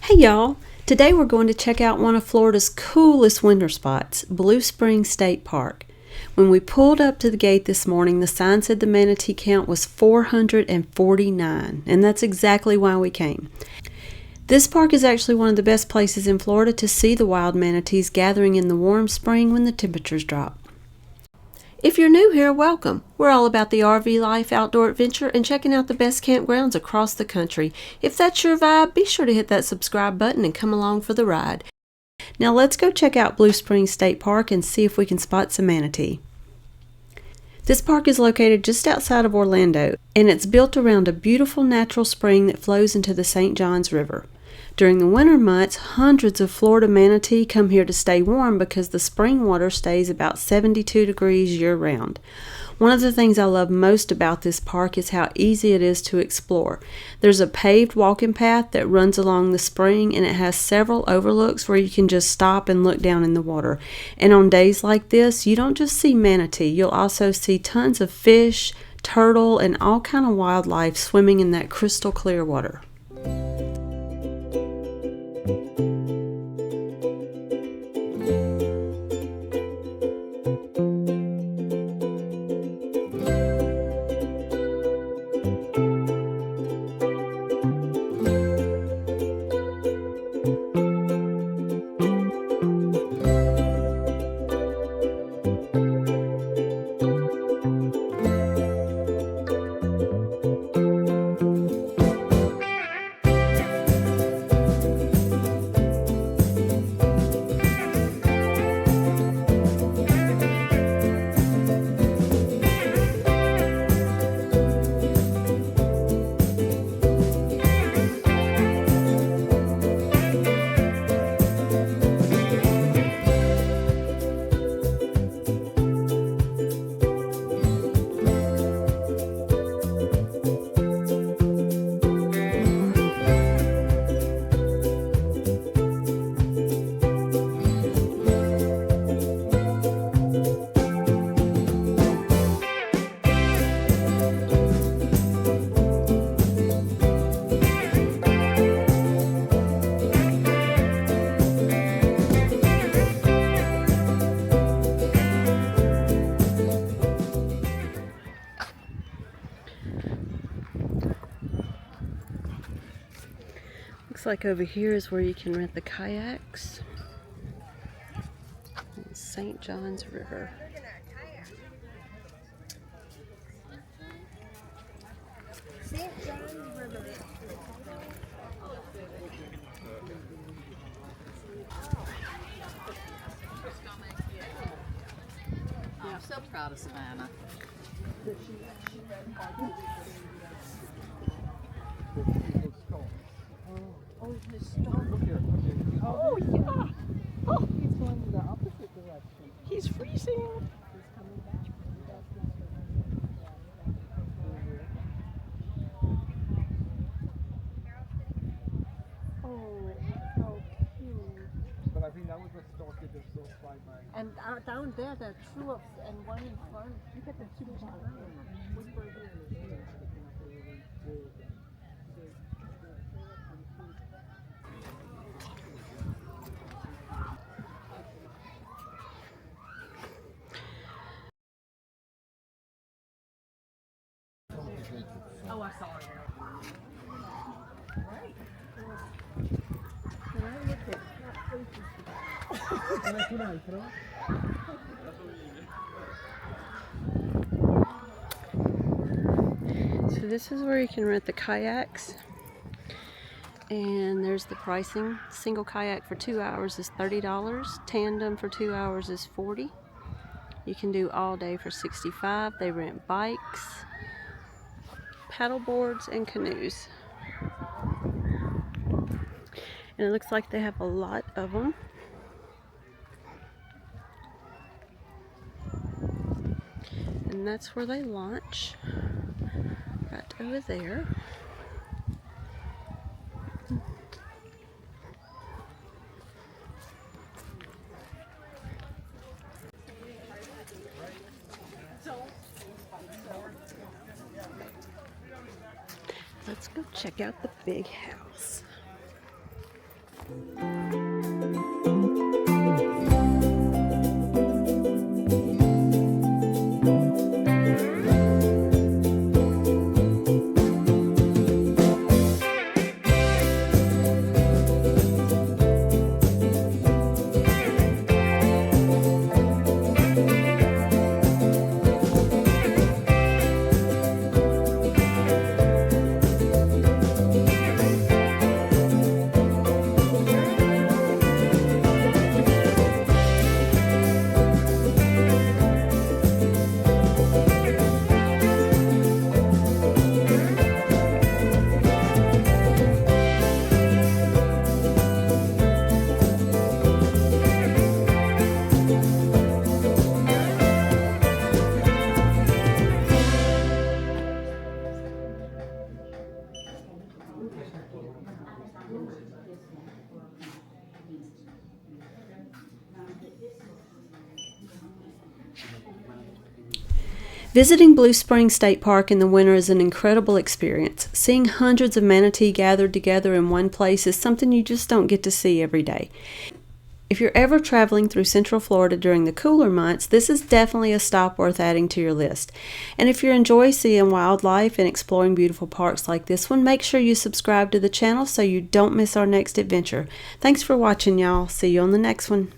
Hey y'all! Today we're going to check out one of Florida's coolest winter spots, Blue Springs State Park. When we pulled up to the gate this morning, the sign said the manatee count was 449, and that's exactly why we came. This park is actually one of the best places in Florida to see the wild manatees gathering in the warm spring when the temperatures drop. If you're new here, welcome. We're all about the RV life, outdoor adventure, and checking out the best campgrounds across the country. If that's your vibe, be sure to hit that subscribe button and come along for the ride. Now let's go check out Blue Springs State Park and see if we can spot some manatee. This park is located just outside of Orlando, and it's built around a beautiful natural spring that flows into the St. Johns River. During the winter months, hundreds of Florida manatee come here to stay warm because the spring water stays about 72 degrees year-round. One of the things I love most about this park is how easy it is to explore. There's a paved walking path that runs along the spring, and it has several overlooks where you can just stop and look down in the water. And on days like this, you don't just see manatee, you'll also see tons of fish, turtle, and all kind of wildlife swimming in that crystal clear water. Looks like over here is where you can rent the kayaks. St. Johns River. St. Johns River. Oh, I'm so proud of Savannah. Oh, his stone. Look here, look here. Oh, yeah. Oh, He's going the opposite direction. he's freezing. He's coming back. Oh, how cute. But I think that was a stalk that just goes by my. And down there, there are tulips and one in front. Look at the tulips. Oh, I saw it. Right. Un altro? So this is where you can rent the kayaks. And there's the pricing. Single kayak for 2 hours is $30. Tandem for 2 hours is $40. You can do all day for $65. They rent bikes, paddle boards, and canoes. And it looks like they have a lot of them. And that's where they launch, right over there. Let's go check out the big house. Visiting Blue Spring State Park in the winter is an incredible experience. Seeing hundreds of manatee gathered together in one place is something you just don't get to see every day. If you're ever traveling through Central Florida during the cooler months, this is definitely a stop worth adding to your list. And if you enjoy seeing wildlife and exploring beautiful parks like this one, make sure you subscribe to the channel so you don't miss our next adventure. Thanks for watching, y'all. See you on the next one.